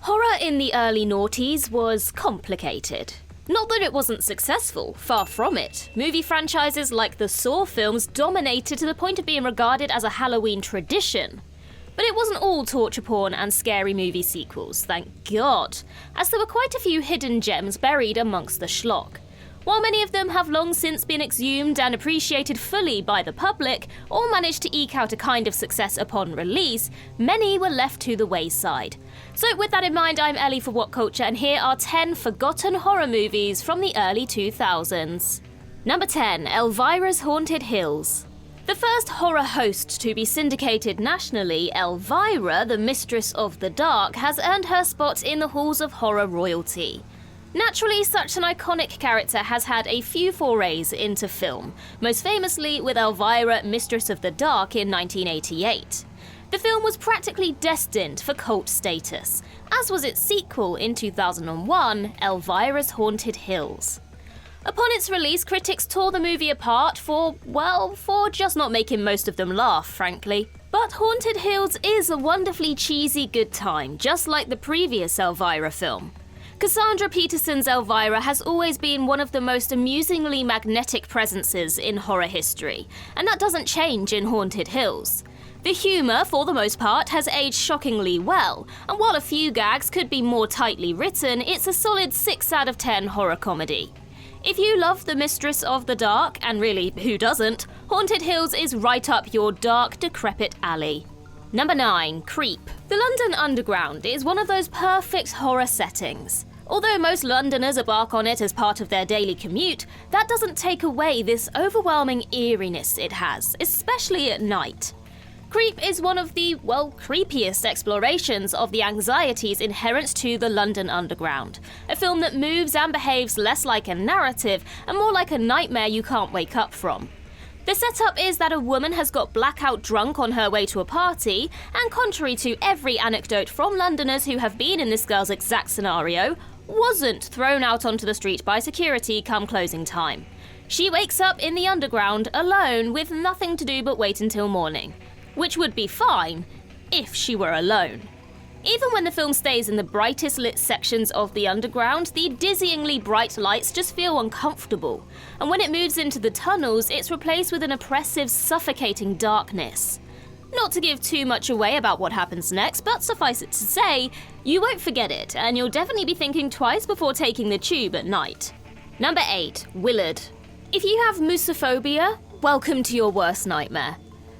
Horror in the early noughties was complicated. Not that it wasn't successful, far from it. Movie franchises like the Saw films dominated to the point of being regarded as a Halloween tradition. But it wasn't all torture porn and scary movie sequels, thank God, as there were quite a few hidden gems buried amongst the schlock. While many of them have long since been exhumed and appreciated fully by the public, or managed to eke out a kind of success upon release, many were left to the wayside. So with that in mind, I'm Ellie for What Culture, and here are 10 forgotten horror movies from the early 2000s. Number 10, Elvira's Haunted Hills. The first horror host to be syndicated nationally, Elvira, the Mistress of the Dark, has earned her spot in the halls of horror royalty. Naturally, such an iconic character has had a few forays into film, most famously with Elvira, Mistress of the Dark in 1988. The film was practically destined for cult status, as was its sequel in 2001, Elvira's Haunted Hills. Upon its release, critics tore the movie apart for just not making most of them laugh, frankly. But Haunted Hills is a wonderfully cheesy good time, just like the previous Elvira film. Cassandra Peterson's Elvira has always been one of the most amusingly magnetic presences in horror history, and that doesn't change in Haunted Hills. The humour, for the most part, has aged shockingly well, and while a few gags could be more tightly written, it's a solid 6 out of 10 horror comedy. If you love The Mistress of the Dark, and really, who doesn't, Haunted Hills is right up your dark, decrepit alley. Number 9, Creep. The London Underground is one of those perfect horror settings. Although most Londoners embark on it as part of their daily commute, that doesn't take away this overwhelming eeriness it has, especially at night. Creep is one of the, creepiest explorations of the anxieties inherent to the London Underground, a film that moves and behaves less like a narrative and more like a nightmare you can't wake up from. The setup is that a woman has got blackout drunk on her way to a party, and contrary to every anecdote from Londoners who have been in this girl's exact scenario, wasn't thrown out onto the street by security come closing time. She wakes up in the underground alone with nothing to do but wait until morning. Which would be fine if she were alone. Even when the film stays in the brightest lit sections of the underground, the dizzyingly bright lights just feel uncomfortable, and when it moves into the tunnels, it's replaced with an oppressive, suffocating darkness. Not to give too much away about what happens next, but suffice it to say, you won't forget it, and you'll definitely be thinking twice before taking the tube at night. Number 8, Willard. If you have musophobia, welcome to your worst nightmare.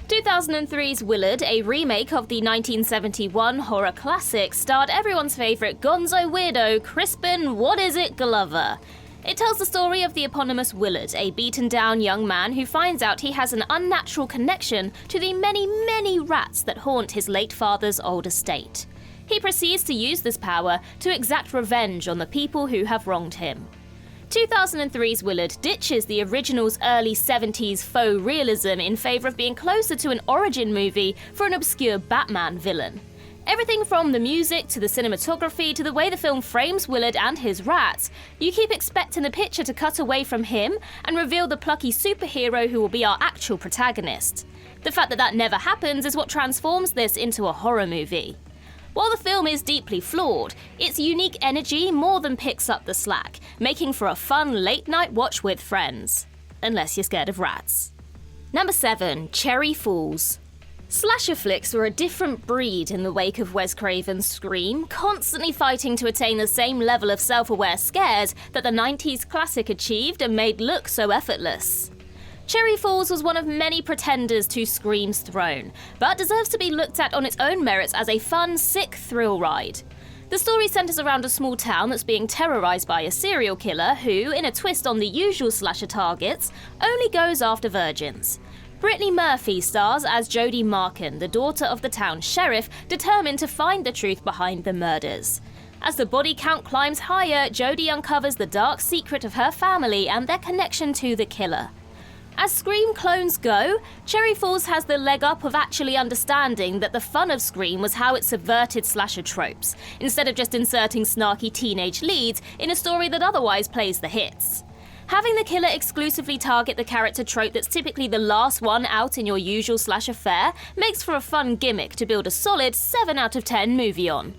2003's Willard, a remake of the 1971 horror classic, starred everyone's favourite gonzo weirdo, Crispin What-Is-It Glover. It tells the story of the eponymous Willard, a beaten-down young man who finds out he has an unnatural connection to the many, many rats that haunt his late father's old estate. He proceeds to use this power to exact revenge on the people who have wronged him. 2003's Willard ditches the original's early 70s faux realism in favour of being closer to an origin movie for an obscure Batman villain. Everything from the music to the cinematography to the way the film frames Willard and his rats, you keep expecting the picture to cut away from him and reveal the plucky superhero who will be our actual protagonist. The fact that that never happens is what transforms this into a horror movie. While the film is deeply flawed, its unique energy more than picks up the slack, making for a fun late-night watch with friends. Unless you're scared of rats. Number 7, Cherry Falls. Slasher flicks were a different breed in the wake of Wes Craven's Scream, constantly fighting to attain the same level of self-aware scares that the 90s classic achieved and made look so effortless. Cherry Falls was one of many pretenders to Scream's throne, but deserves to be looked at on its own merits as a fun, sick thrill ride. The story centres around a small town that's being terrorised by a serial killer who, in a twist on the usual slasher targets, only goes after virgins. Brittany Murphy stars as Jodie Markin, the daughter of the town's sheriff, determined to find the truth behind the murders. As the body count climbs higher, Jodie uncovers the dark secret of her family and their connection to the killer. As Scream clones go, Cherry Falls has the leg up of actually understanding that the fun of Scream was how it subverted slasher tropes, instead of just inserting snarky teenage leads in a story that otherwise plays the hits. Having the killer exclusively target the character trope that's typically the last one out in your usual slasher fare makes for a fun gimmick to build a solid 7 out of 10 movie on.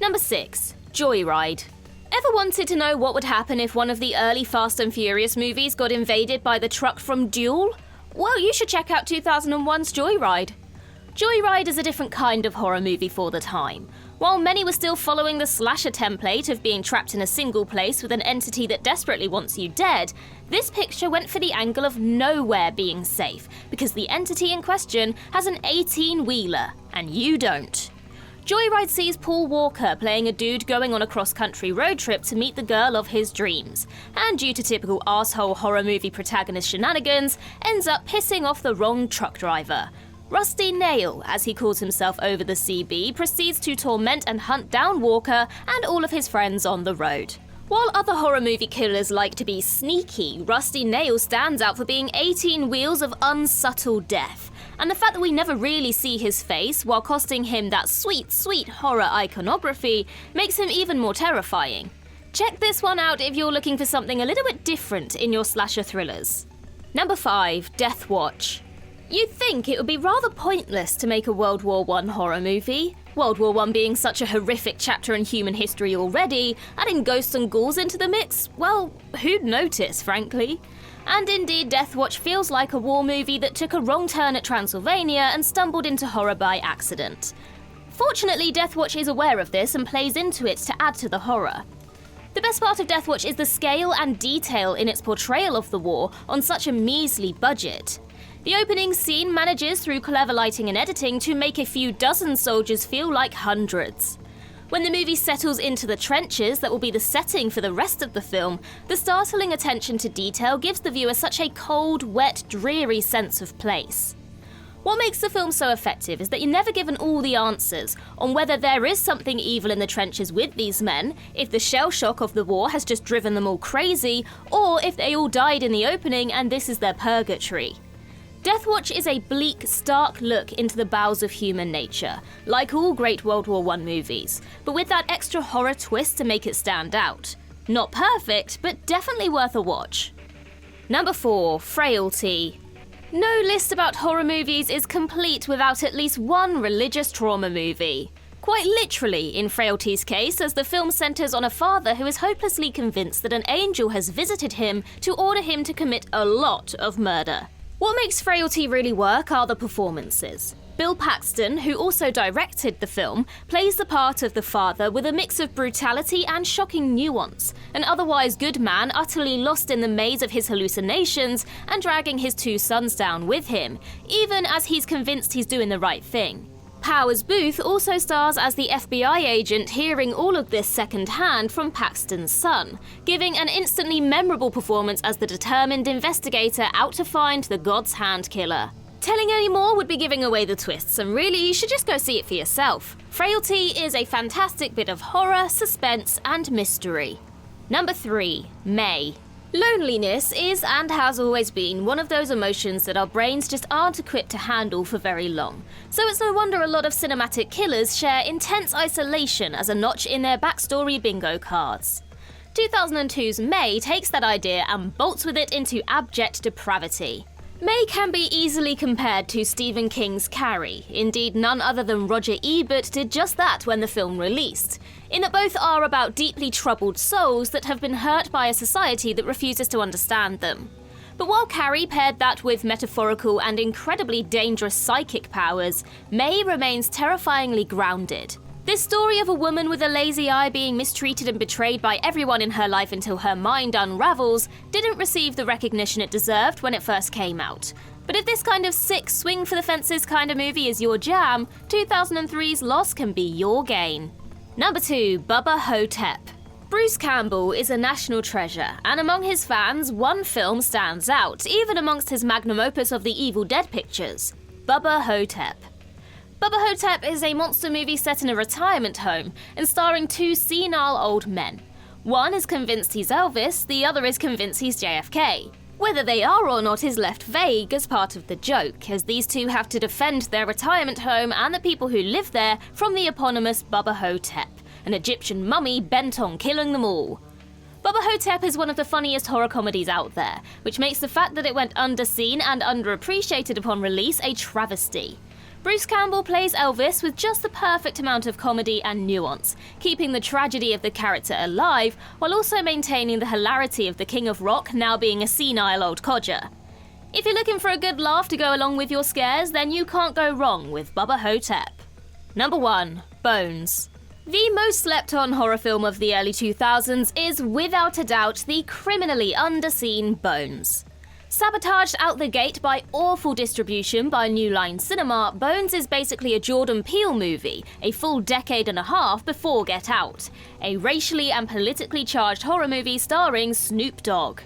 Number 6. Joyride. Ever wanted to know what would happen if one of the early Fast and Furious movies got invaded by the truck from Duel? Well, you should check out 2001's Joyride. Joyride is a different kind of horror movie for the time. While many were still following the slasher template of being trapped in a single place with an entity that desperately wants you dead, this picture went for the angle of nowhere being safe, because the entity in question has an 18-wheeler, and you don't. Joyride sees Paul Walker playing a dude going on a cross-country road trip to meet the girl of his dreams, and due to typical arsehole horror movie protagonist shenanigans, ends up pissing off the wrong truck driver. Rusty Nail, as he calls himself over the CB, proceeds to torment and hunt down Walker and all of his friends on the road. While other horror movie killers like to be sneaky, Rusty Nail stands out for being 18 wheels of unsubtle death. And the fact that we never really see his face, while costing him that sweet, sweet horror iconography, makes him even more terrifying. Check this one out if you're looking for something a little bit different in your slasher thrillers. Number 5. Deathwatch. You'd think it would be rather pointless to make a World War I horror movie. World War I being such a horrific chapter in human history already, adding ghosts and ghouls into the mix, well, who'd notice, frankly? And indeed, Deathwatch feels like a war movie that took a wrong turn at Transylvania and stumbled into horror by accident. Fortunately, Deathwatch is aware of this and plays into it to add to the horror. The best part of Deathwatch is the scale and detail in its portrayal of the war on such a measly budget. The opening scene manages, through clever lighting and editing, to make a few dozen soldiers feel like hundreds. When the movie settles into the trenches that will be the setting for the rest of the film, the startling attention to detail gives the viewer such a cold, wet, dreary sense of place. What makes the film so effective is that you're never given all the answers on whether there is something evil in the trenches with these men, if the shell shock of the war has just driven them all crazy, or if they all died in the opening and this is their purgatory. Deathwatch is a bleak, stark look into the bowels of human nature, like all great World War I movies, but with that extra horror twist to make it stand out. Not perfect, but definitely worth a watch. Number 4. Frailty. No list about horror movies is complete without at least one religious trauma movie. Quite literally, in Frailty's case, as the film centres on a father who is hopelessly convinced that an angel has visited him to order him to commit a lot of murder. What makes Frailty really work are the performances. Bill Paxton, who also directed the film, plays the part of the father with a mix of brutality and shocking nuance, an otherwise good man utterly lost in the maze of his hallucinations and dragging his 2 sons down with him, even as he's convinced he's doing the right thing. Powers Booth also stars as the FBI agent hearing all of this second-hand from Paxton's son, giving an instantly memorable performance as the determined investigator out to find the God's Hand killer. Telling any more would be giving away the twists, and really you should just go see it for yourself. Frailty is a fantastic bit of horror, suspense, and mystery. Number 3. May. Loneliness is, and has always been, one of those emotions that our brains just aren't equipped to handle for very long. So it's no wonder a lot of cinematic killers share intense isolation as a notch in their backstory bingo cards. 2002's May takes that idea and bolts with it into abject depravity. May can be easily compared to Stephen King's Carrie. Indeed, none other than Roger Ebert did just that when the film released, in that both are about deeply troubled souls that have been hurt by a society that refuses to understand them. But while Carrie paired that with metaphorical and incredibly dangerous psychic powers, May remains terrifyingly grounded. This story of a woman with a lazy eye being mistreated and betrayed by everyone in her life until her mind unravels didn't receive the recognition it deserved when it first came out. But if this kind of sick, swing-for-the-fences kind of movie is your jam, 2003's loss can be your gain. Number 2. Bubba Ho-tep. Bruce Campbell is a national treasure, and among his fans, one film stands out, even amongst his magnum opus of the Evil Dead pictures: Bubba Ho-tep. Bubba Ho-tep is a monster movie set in a retirement home and starring 2 senile old men. One is convinced he's Elvis, the other is convinced he's JFK. Whether they are or not is left vague as part of the joke, as these 2 have to defend their retirement home and the people who live there from the eponymous Bubba Ho-tep, an Egyptian mummy bent on killing them all. Bubba Ho-tep is one of the funniest horror comedies out there, which makes the fact that it went underseen and underappreciated upon release a travesty. Bruce Campbell plays Elvis with just the perfect amount of comedy and nuance, keeping the tragedy of the character alive while also maintaining the hilarity of the King of Rock now being a senile old codger. If you're looking for a good laugh to go along with your scares, then you can't go wrong with Bubba Ho-tep. Number 1. Bones. The most slept-on horror film of the early 2000s is, without a doubt, the criminally underseen Bones. Sabotaged out the gate by awful distribution by New Line Cinema, Bones is basically a Jordan Peele movie, a full decade and a half before Get Out, a racially and politically charged horror movie starring Snoop Dogg.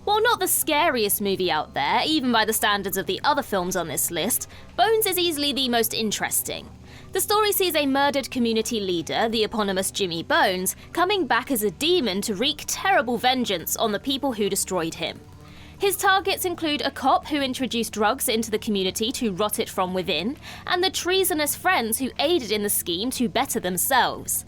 While not the scariest movie out there, even by the standards of the other films on this list, Bones is easily the most interesting. The story sees a murdered community leader, the eponymous Jimmy Bones, coming back as a demon to wreak terrible vengeance on the people who destroyed him. His targets include a cop who introduced drugs into the community to rot it from within, and the treasonous friends who aided in the scheme to better themselves.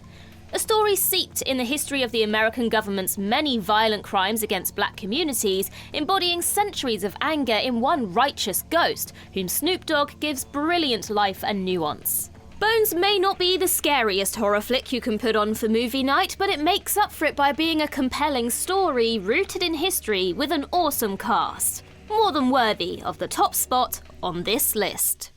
A story steeped in the history of the American government's many violent crimes against black communities, embodying centuries of anger in one righteous ghost, whom Snoop Dogg gives brilliant life and nuance. Bones may not be the scariest horror flick you can put on for movie night, but it makes up for it by being a compelling story rooted in history with an awesome cast. More than worthy of the top spot on this list.